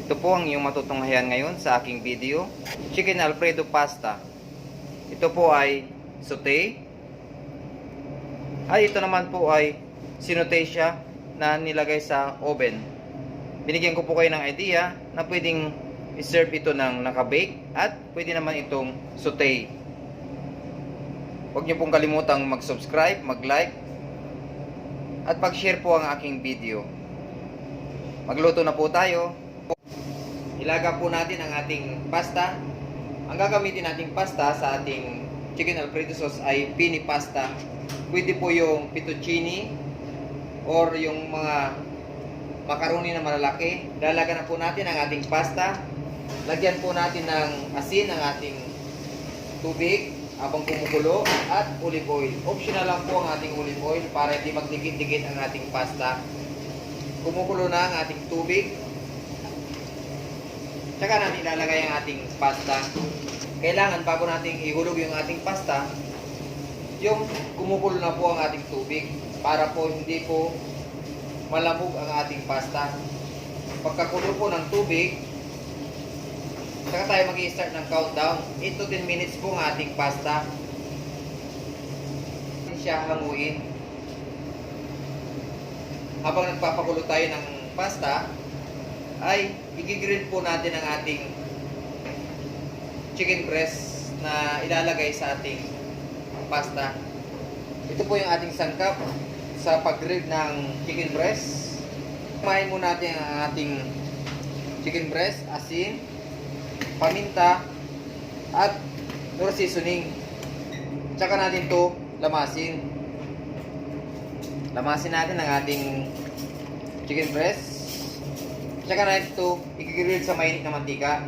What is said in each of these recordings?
Ito po ang iyong matutunghayan ngayon sa aking video, Chicken Alfredo Pasta. Ito po ay sauté. Ito naman po ay sinote siya na nilagay sa oven. Binigyan ko po kayo ng idea na pwedeng i-serve ito ng nakabake at pwede naman itong sauté. Huwag niyo pong kalimutang mag-subscribe, mag-like at pag-share po ang aking video. Magluto na po tayo. Ilaga po natin ang ating pasta. Ang gagamitin nating pasta sa ating chicken alfredo sauce ay pini pasta. Pwede po yung fettuccine or yung mga macaroni na malalaki. Lalaga na po natin ang ating pasta. Lagyan po natin ng asin ang ating tubig habang kumukulo at olive oil. Optional lang po ang ating olive oil para hindi magdikit-dikit ang ating pasta. Kumukulo na ang ating tubig. Tsaka natin ilalagay ang ating pasta. Kailangan bago natin ihulog yung ating pasta, yung kumukulo na po ang ating tubig para po hindi po malamog ang ating pasta. Pagkakulo po ng tubig, saka tayo mag-i-start ng countdown. 8 to 10 minutes po ang ating pasta. Siya hanguin. Habang nagpapakulo tayo ng pasta, ay i-grill po natin ang ating chicken breast na ilalagay sa ating pasta. Ito po yung ating sangkap sa pag-grill ng chicken breast. Kumain muna natin ang ating chicken breast, asin, paminta, at more seasoning. Tsaka natin to lamasin. Lamasin natin ang ating chicken breast. Tsaka natin ito i-grill sa mainit na mantika.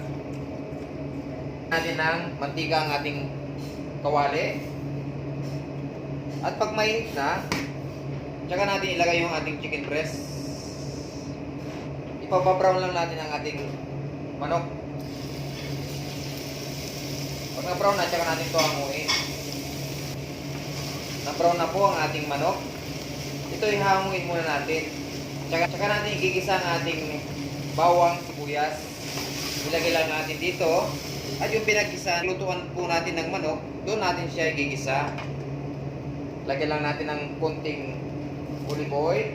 Natin ng mantika ang ating kawali. At pag mainit na, tsaka natin ilagay yung ating chicken breast. Ipapabrown lang natin ang ating manok. Pag na-brown na, tsaka natin ito hanguin. Na-brown na po ang ating manok. Ito ihanguin muna natin. Tsaka natin igigisa ang ating bawang, sibuyas. Ilagay lang natin dito. At yung pinagisa, lutuan po natin ng manok, doon natin siya igigisa. Lagyan lang natin ng konting olive oil.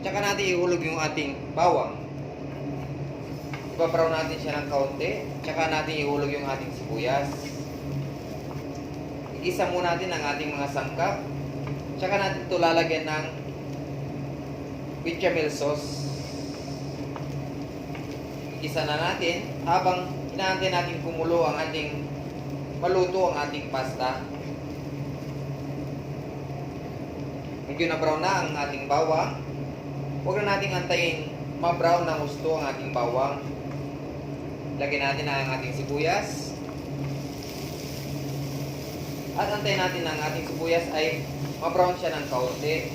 Tsaka natin ihulog yung ating bawang. Ipa-brown natin siya ng kaunti. Tsaka natin ihulog yung ating sibuyas. Igisa muna natin ang ating mga sangkap. Tsaka natin ito lalagyan ng bechamel sauce. Igisa na natin habang inaantay natin kumulo ang ating maluto ang ating pasta. Medyo na brown na ang ating bawang. Huwag na natin antayin ma-brown na gusto ang ating bawang. Lagyan natin ang ating sibuyas. At antayin natin ang ating sibuyas ay ma-brown siya ng kaunti.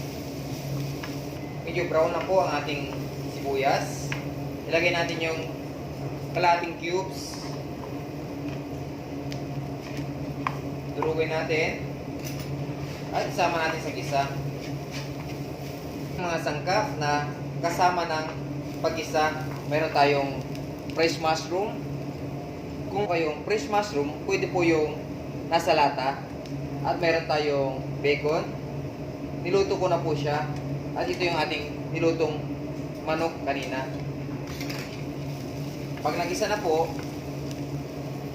Medyo brown na po ang ating sibuyas. Ilagay natin yung kalahating cubes. Durugin natin. At isama natin sa gisa. Mga sangkap na kasama ng pag-isa, meron tayong fresh mushroom. Kung kayong fresh mushroom, pwede po yung nasa lata. At meron tayong bacon. Niluto ko na po siya. At ito yung ating nilutong manok kanina. Pag nagisa na po,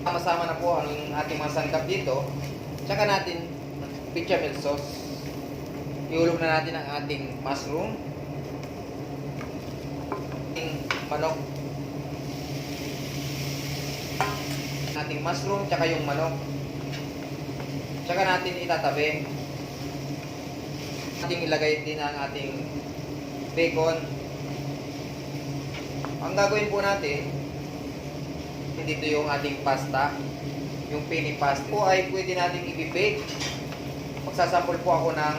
sama-sama na po ang ating mga sangkap dito. Tsaka natin bechamel sauce. Ihulog na natin ang ating mushroom. Ating manok. Ating mushroom, tsaka yung manok. Tsaka natin itatabi. Ating ilagay din ang ating bacon. Ang gagawin po natin, dito yung ating pasta, yung pini pasta po ay pwede natin i-bake. Magsasample po ako ng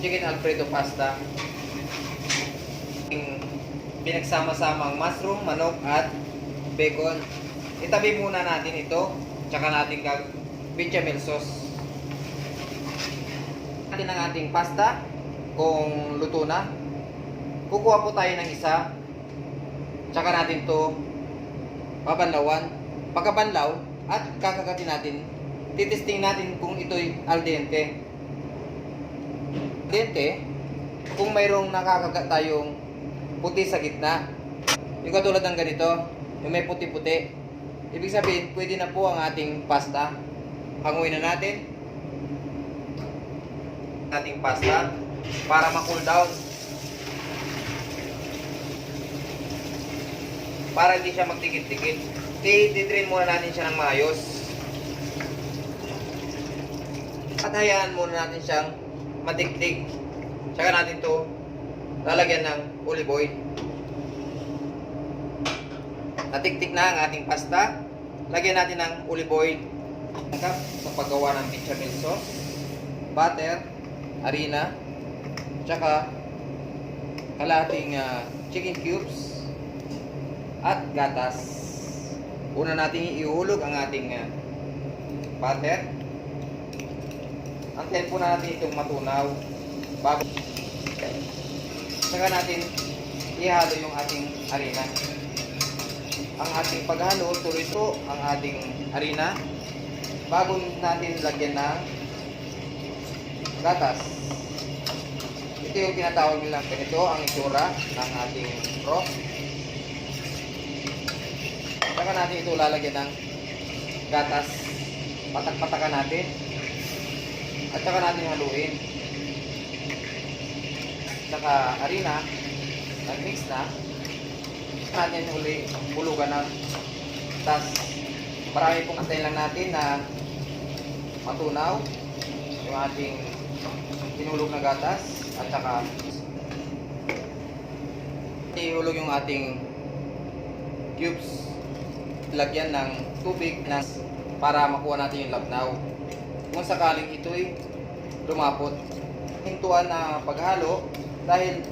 chicken alfredo pasta. Pinagsama-samang mushroom, manok at bacon. Itabi muna natin ito, tsaka natin bechamel sauce. Natin ang ating pasta. kung luto na. Kukuha po tayo ng isa. Tsaka natin to babanlawan. Pagkabanlaw at kakagatin natin, titesting natin kung ito'y al dente. Dente, kung mayroong nakakagat tayong puti sa gitna, yung katulad ng ganito, yung may puti-puti, ibig sabihin, pwede na po ang ating pasta. Hanguin na natin ating pasta para ma-cool down, para hindi siya magtikit-tikit. I-drain muna natin siya ng maayos at hayaan muna natin siyang matiktik. Tsaka natin to lalagyan ng olive oil. Natiktik na ang ating pasta, lagyan natin ng olive oil sa paggawa ng bechamel sauce, butter, harina, tsaka kalahating chicken cubes at gatas. Una natin ihulog ang ating butter. Antayin po natin itong matunaw bago saka natin ihalo yung ating harina. Ang ating paghalo, tuloy po ang ating harina bago natin lagyan ng gatas. Ito yung tinatawag nilang ganito ang itsura ng ating broth. Saka natin ito lalagyan ng gatas. Patak-patakan natin. At saka natin haluin. Saka harina, nag-mix na. Natin uli bulugan ng tas. Marami pong antayin lang natin na matunaw yung ating tinulog na gatas. At saka ihulog yung ating cubes. Lagyan ng tubig para makuha natin yung labnaw. Kung sakaling ito'y lumapot, hintuan na paghalo dahil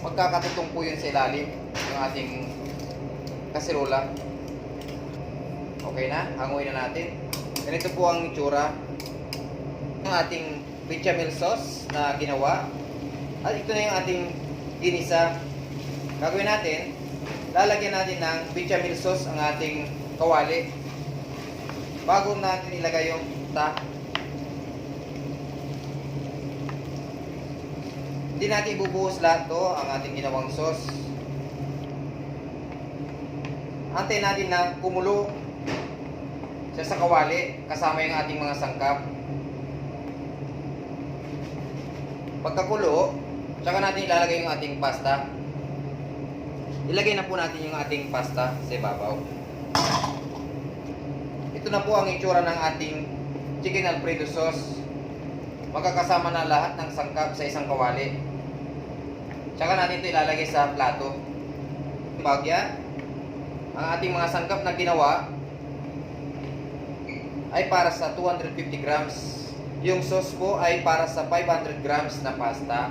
magkakatutong po yun sa ilalim ng ating kasirola. Okay na, hanguin na natin. Ganito po ang itsura ng ating bechamel sauce na ginawa. At ito na yung ating ginisa. Gagawin natin, lalagyan natin ng bechamel sauce ang ating kawali bago natin ilagay yung hindi natin ibubuhos lahat to ang ating ginawang sauce. Antayin natin na kumulo siya sa kawali kasama yung ating mga sangkap. Pagkakulo, tsaka natin ilalagay yung ating pasta. Ilagay na po natin yung ating pasta sa ibabaw. Ito na po ang itsura ng ating chicken alfredo sauce. Magkakasama na lahat ng sangkap sa isang kawali. Tsaka natin ito ilalagay sa plato. Bagya, ang ating mga sangkap na ginawa ay para sa 250 grams. Yung sauce po ay para sa 500 grams na pasta.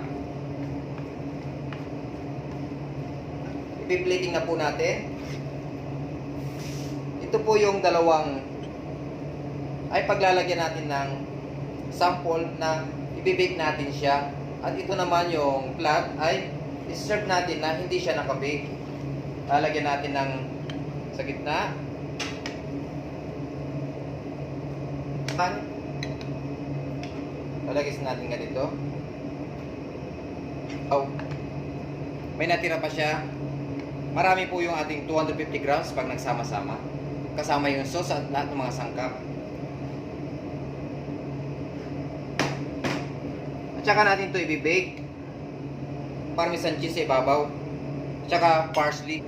Ipi-plating na po natin. Ito po yung dalawang ay paglalagyan natin ng sample na ibibake natin siya. At ito naman yung flat ay i-serve natin na hindi siya nakabake. Lalagyan natin ng sa gitna. Lalagyan natin ganito. Oh. May natira pa siya. Marami po yung ating 250 grams pag nagsama-sama. Kasama yung sauce at lahat ng mga sangkap. At saka natin ito i-bake. Parmesan cheese sa ibabaw. At saka parsley.